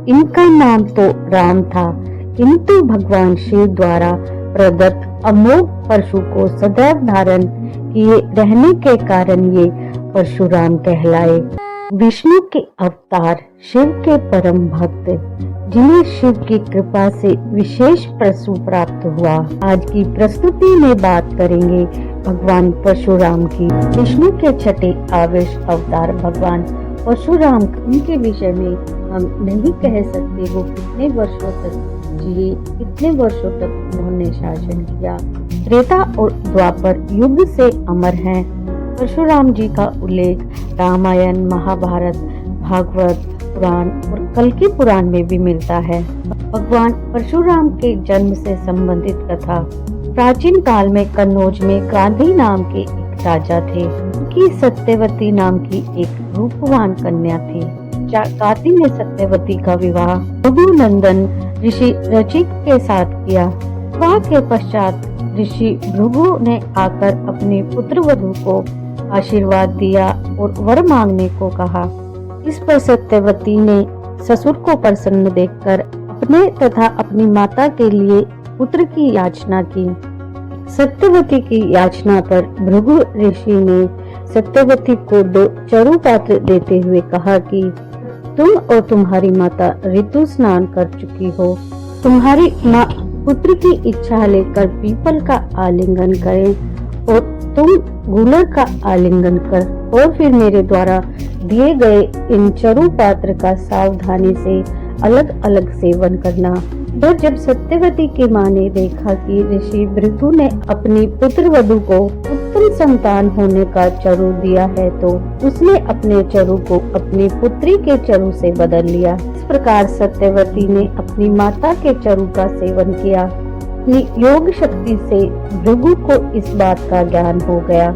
इनका नाम तो राम था, किंतु भगवान शिव द्वारा प्रदत्त अमोघ परशु को सदैव धारण किए रहने के कारण ये परशुराम कहलाए। विष्णु के अवतार, शिव के परम भक्त, जिन्हें शिव की कृपा से विशेष परशु प्राप्त हुआ। आज की प्रस्तुति में बात करेंगे भगवान परशुराम की। विष्णु के छठे आवेश अवतार भगवान परशुराम, उनके विषय में हम नहीं कह सकते वो कितने वर्षों तक जिए, कितने वर्षों तक उन्होंने शासन किया। त्रेता और द्वापर युग से अमर हैं। परशुराम जी का उल्लेख रामायण, महाभारत, भागवत पुराण और कल्कि पुराण में भी मिलता है। भगवान परशुराम के जन्म से संबंधित कथा। प्राचीन काल में कन्नौज में गांधी नाम के एक राजा थे, उनकी सत्यवती नाम की एक रूपवान कन्या थी। गांधी ने सत्यवती का विवाह भृगुनंदन ऋषि रचिक के साथ किया। विवाह के पश्चात ऋषि भृगु ने आकर अपनी पुत्र वधू को आशीर्वाद दिया और वर मांगने को कहा। इस पर सत्यवती ने ससुर को प्रसन्न देखकर अपने तथा अपनी माता के लिए पुत्र की याचना की। सत्यवती की याचना पर भृगु ऋषि ने सत्यवती को 2 चरु पात्र देते हुए कहा कि तुम और तुम्हारी माता ऋतु स्नान कर चुकी हो। तुम्हारी माँ पुत्र की इच्छा लेकर पीपल का आलिंगन करें और तुम गूलर का आलिंगन कर और फिर मेरे द्वारा दिए गए इन चरु पात्र का सावधानी से अलग अलग सेवन करना। तो जब सत्यवती की माँ ने देखा कि ऋषि भृगु ने अपनी पुत्र वधू को उत्तम संतान होने का चरु दिया है, तो उसने अपने चरु को अपनी पुत्री के चरु से बदल लिया। इस प्रकार सत्यवती ने अपनी माता के चरु का सेवन किया। अपनी योग शक्ति से भृगु को इस बात का ज्ञान हो गया।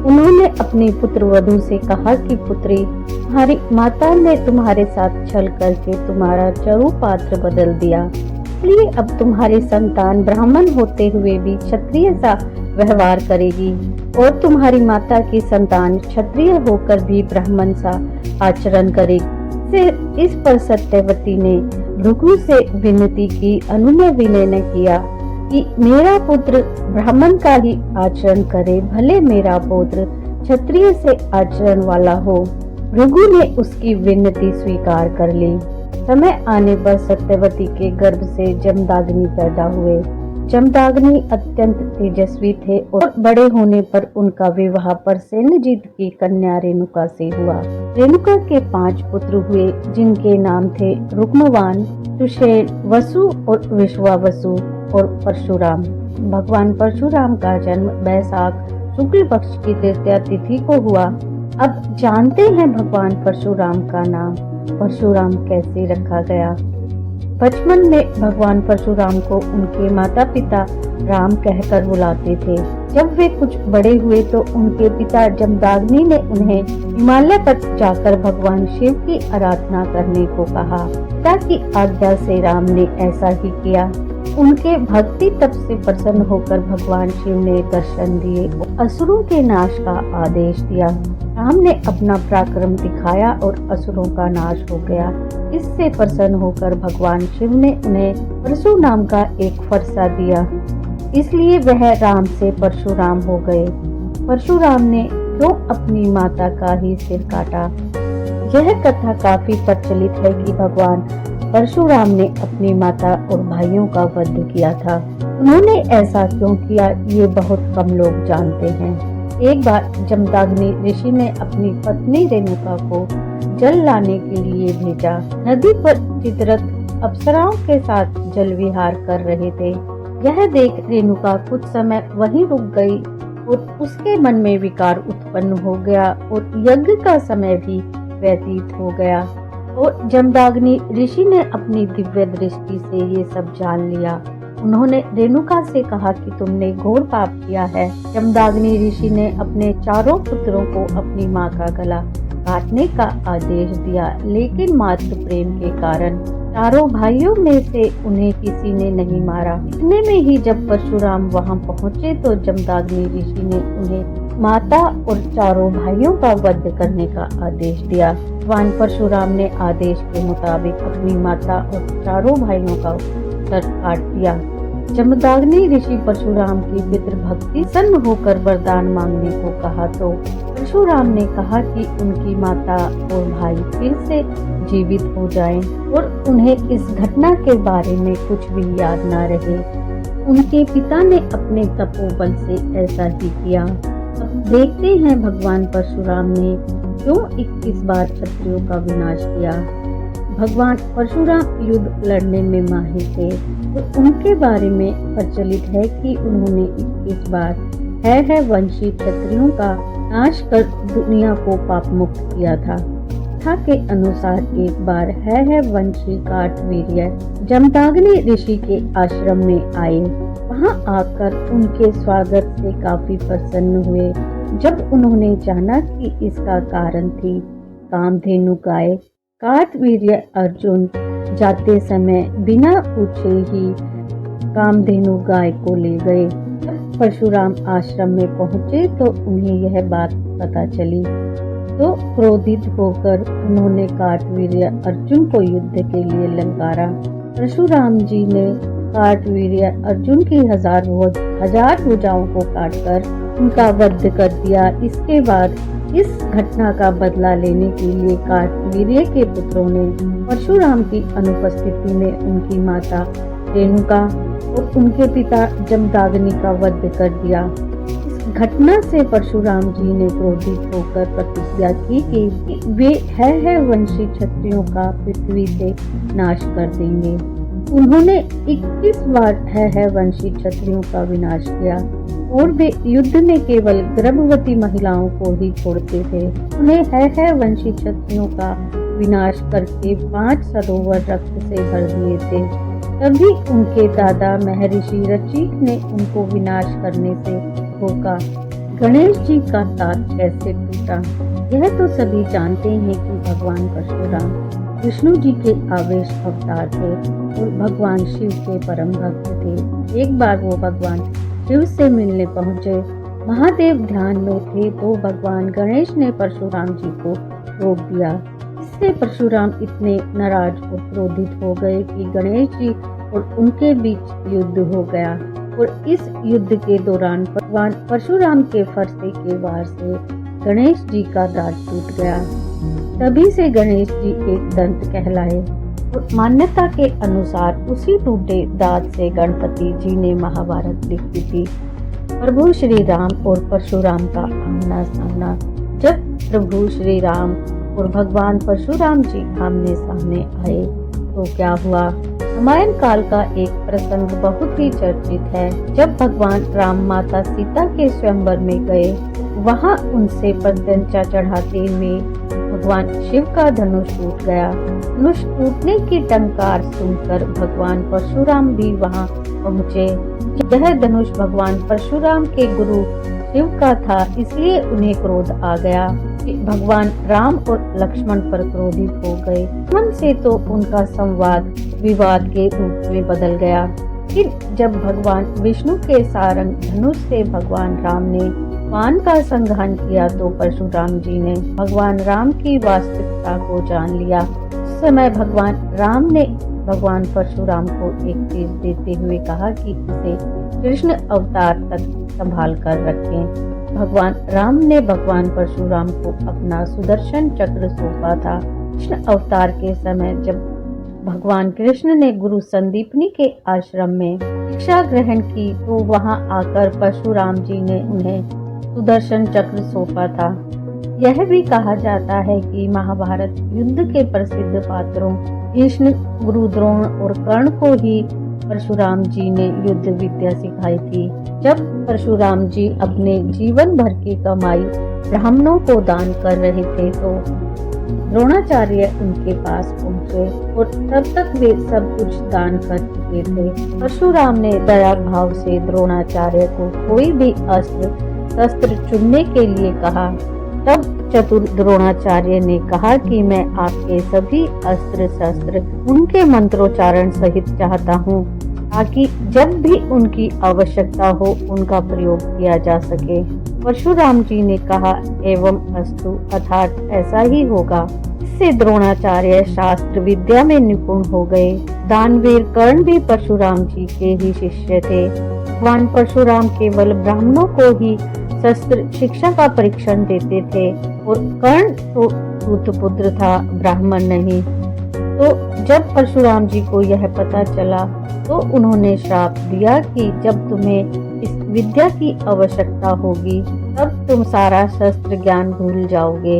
उन्होंने अपनी पुत्र वधू से कहा कि पुत्री, तुम्हारी माता ने तुम्हारे साथ छल करके तुम्हारा चरु पात्र बदल दिया, इसलिए अब तुम्हारी संतान ब्राह्मण होते हुए भी क्षत्रिय सा व्यवहार करेगी और तुम्हारी माता की संतान क्षत्रिय होकर भी ब्राह्मण सा आचरण करेगी। इस पर सत्यवती ने भृगु से विनती की, अनुनय विनय ने किया कि मेरा पुत्र ब्राह्मण का ही आचरण करे, भले मेरा पुत्र क्षत्रिय से आचरण वाला हो। भृगु ने उसकी विनती स्वीकार कर ली। समय आने पर सत्यवती के गर्भ से जमदाग्नि पैदा हुए। जमदाग्नि अत्यंत तेजस्वी थे और बड़े होने पर उनका विवाह परसेनजीत की कन्या रेणुका से हुआ। रेणुका के 5 पुत्र हुए, जिनके नाम थे रुक्मवान, सुषेण, वसु और विश्वावसु और परशुराम। भगवान परशुराम का जन्म बैसाख शुक्ल पक्ष की तृतीया तिथि को हुआ। अब जानते हैं भगवान परशुराम का नाम परशुराम कैसे रखा गया। बचपन में भगवान परशुराम को उनके माता पिता राम कहकर बुलाते थे। जब वे कुछ बड़े हुए तो उनके पिता जमदाग्नि ने उन्हें हिमालय पर जाकर भगवान शिव की आराधना करने को कहा। पिता की आज्ञा से राम ने ऐसा ही किया। उनके भक्ति तप से प्रसन्न होकर भगवान शिव ने दर्शन दिए, असुरों के नाश का आदेश दिया। राम ने अपना पराक्रम दिखाया और असुरों का नाश हो गया। इससे प्रसन्न होकर भगवान शिव ने उन्हें परशु नाम का एक फरसा दिया, इसलिए वह राम से परशुराम हो गए। परशुराम ने क्यों अपनी माता का ही सिर काटा? यह कथा काफी प्रचलित है कि भगवान परशुराम ने अपनी माता और भाइयों का वध किया था। उन्होंने ऐसा क्यों किया, ये बहुत कम लोग जानते हैं। एक बार जमदाग्नि ऋषि ने अपनी पत्नी रेणुका को जल लाने के लिए भेजा। नदी पर चित्ररथ अप्सराओं के साथ जल विहार कर रहे थे। यह देख रेणुका कुछ समय वहीं रुक गई और उसके मन में विकार उत्पन्न हो गया और यज्ञ का समय भी व्यतीत हो गया। और जमदाग्नि ऋषि ने अपनी दिव्य दृष्टि से ये सब जान लिया। उन्होंने रेणुका से कहा कि तुमने घोर पाप किया है। जमदाग्नि ऋषि ने अपने 4 पुत्रों को अपनी मां का गला काटने का आदेश दिया, लेकिन मातृ प्रेम के कारण 4 भाइयों में से उन्हें किसी ने नहीं मारा। इतने में ही जब परशुराम वहां पहुंचे तो जमदाग्नि ऋषि ने उन्हें माता और 4 भाइयों का वध करने का आदेश दिया। भगवान परशुराम ने आदेश के मुताबिक अपनी माता और चारों भाइयों का सर काट दिया। जमदाग्नि ऋषि परशुराम की पितृभक्ति सन्न होकर वरदान मांगने को कहा तो परशुराम ने कहा कि उनकी माता और भाई फिर से जीवित हो जाएं और उन्हें इस घटना के बारे में कुछ भी याद न रहे। उनके पिता ने अपने तपोबल से ऐसा ही किया। अब देखते हैं भगवान परशुराम ने क्यों 21 बार क्षत्रियों का विनाश किया। भगवान परशुराम युद्ध लड़ने में माहिर थे और उनके बारे में प्रचलित है कि उन्होंने 21 बार है वंशी क्षत्रियों का नाश कर दुनिया को पाप मुक्त किया था। कथा के अनुसार एक बार है वंशी कार्तवीर्य जमदाग्नि ऋषि के आश्रम में आए। वहां आकर उनके स्वागत से काफी प्रसन्न हुए। जब उन्होंने जाना कि इसका कारण थी कामधेनु गाय, कार्तवीर्य अर्जुन जाते समय बिना पूछे ही कामधेनु गाय को ले गए। जब परशुराम आश्रम में पहुंचे तो उन्हें यह बात पता चली तो क्रोधित होकर उन्होंने कार्तवीर्य अर्जुन को युद्ध के लिए ललकारा। परशुराम जी ने कार्तवीर्य अर्जुन की हजार भुजाओं को काटकर उनका वध कर दिया। इसके बाद इस घटना का बदला लेने के लिए कार्तवीर्य के पुत्रों ने परशुराम की अनुपस्थिति में उनकी माता रेणुका और उनके पिता जमदाग्नि का वध कर दिया। इस घटना से परशुराम जी ने क्रोधित होकर प्रतिज्ञा की कि वे है वंशी क्षत्रियों का पृथ्वी से नाश कर देंगे। उन्होंने 21 बार है वंशी क्षत्रियों का विनाश किया और वे युद्ध में केवल गर्भवती महिलाओं को ही छोड़ते थे। उन्हें है वंशी क्षत्रियों का विनाश करके 5 सरोवर रक्त से भर दिए थे। तभी उनके दादा महर्षि रचिक ने उनको विनाश करने से रोका। गणेश जी का ताज कैसे टूटा, यह तो सभी जानते हैं कि भगवान परशुराम विष्णु जी के आवेश अवतार थे और भगवान शिव के परम भक्त थे। एक बार वो भगवान शिव से मिलने पहुंचे। महादेव ध्यान में थे तो भगवान गणेश ने परशुराम जी को रोक दिया। इससे परशुराम इतने नाराज और क्रोधित हो गए कि गणेश जी और उनके बीच युद्ध हो गया और इस युद्ध के दौरान भगवान परशुराम के फरसे के वार से गणेश जी का दांत टूट गया। तभी से गणेश जी एक दंत कहलाए और मान्यता के अनुसार उसी टूटे दांत से गणपति जी ने महाभारत लिखी थी। प्रभु श्री राम और परशुराम का आमना सामना। जब प्रभु श्री राम और भगवान परशुराम जी आमने सामने आए तो क्या हुआ। रामायण काल का एक प्रसंग बहुत ही चर्चित है। जब भगवान राम माता सीता के स्वयंवर में गए, वहां उनसे प्रत्यंचा चढ़ाते हुए भगवान शिव का धनुष टूट गया। धनुष टूटने की टंकार सुनकर भगवान परशुराम भी वहां पहुँचे। यह धनुष भगवान परशुराम के गुरु शिव का था, इसलिए उन्हें क्रोध आ गया। भगवान राम और लक्ष्मण पर क्रोधित हो गए। मन से तो उनका संवाद विवाद के रूप में बदल गया। फिर जब भगवान विष्णु के सारंग धनुष से भगवान राम ने वान का संहार किया तो परशुराम जी ने भगवान राम की वास्तविकता को जान लिया। उस समय भगवान राम ने भगवान परशुराम को एक चीज देते हुए कहा कि इसे कृष्ण अवतार तक संभाल कर रखें। भगवान राम ने भगवान परशुराम को अपना सुदर्शन चक्र सौंपा था। कृष्ण अवतार के समय जब भगवान कृष्ण ने गुरु संदीपनी के आश्रम में शिक्षा ग्रहण की तो वहां आकर परशुराम जी ने उन्हें सुदर्शन चक्र सौंपा था। यह भी कहा जाता है कि महाभारत युद्ध के प्रसिद्ध पात्रों भीष्म, गुरु द्रोण और कर्ण को ही परशुराम जी ने युद्ध विद्या सिखाई थी। जब परशुराम जी अपने जीवन भर की कमाई ब्राह्मणों को दान कर रहे थे तो द्रोणाचार्य उनके पास पहुँचे और तब तक वे सब कुछ दान कर चुके थे। परशुराम ने दया भाव से द्रोणाचार्य को कोई भी अस्त्र शस्त्र चुनने के लिए कहा। तब चतुर द्रोणाचार्य ने कहा कि मैं आपके सभी अस्त्र शस्त्र उनके मंत्रोच्चारण सहित चाहता हूँ ताकि जब भी उनकी आवश्यकता हो उनका प्रयोग किया जा सके। परशुराम जी ने कहा एवं अस्तु, अर्थात ऐसा ही होगा। से द्रोणाचार्य शास्त्र विद्या में निपुण हो गए। दानवीर कर्ण भी परशुराम जी के ही शिष्य थे। भगवान परशुराम केवल ब्राह्मणों को ही शस्त्र शिक्षा का परीक्षण देते थे और कर्ण तो सूतपुत्र था, ब्राह्मण नहीं। तो जब परशुराम जी को यह पता चला तो उन्होंने श्राप दिया कि जब तुम्हें इस विद्या की आवश्यकता होगी तब तुम सारा शस्त्र ज्ञान भूल जाओगे।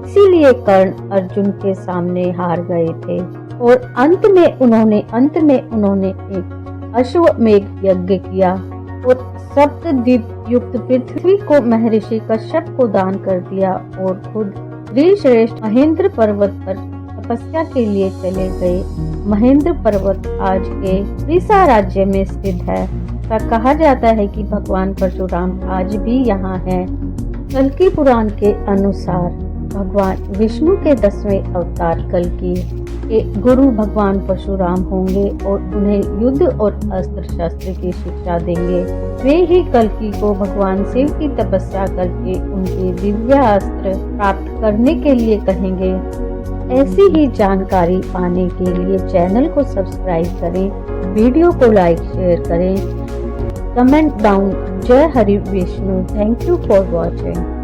इसीलिए कर्ण अर्जुन के सामने हार गए थे और अंत में उन्होंने एक अश्वमेध यज्ञ किया और सप्तद्वीप युक्त पृथ्वी को महर्षि कश्यप को दान कर दिया और खुद ऋषिश्रेष्ठ महेंद्र पर्वत पर तपस्या के लिए चले गए। महेंद्र पर्वत आज के उड़ीसा राज्य में स्थित है। ऐसा कहा जाता है कि भगवान परशुराम आज भी यहाँ हैं। कल्कि पुराण के अनुसार भगवान विष्णु के 10वें अवतार कल्कि के गुरु भगवान परशुराम होंगे और उन्हें युद्ध और अस्त्र शस्त्र की शिक्षा देंगे। वे ही कल्कि को भगवान शिव की तपस्या करके उनके दिव्य अस्त्र प्राप्त करने के लिए कहेंगे। ऐसी ही जानकारी पाने के लिए चैनल को सब्सक्राइब करें, वीडियो को लाइक शेयर करें, कमेंट डाउन जय Hari Vishnu. Thank you for watching.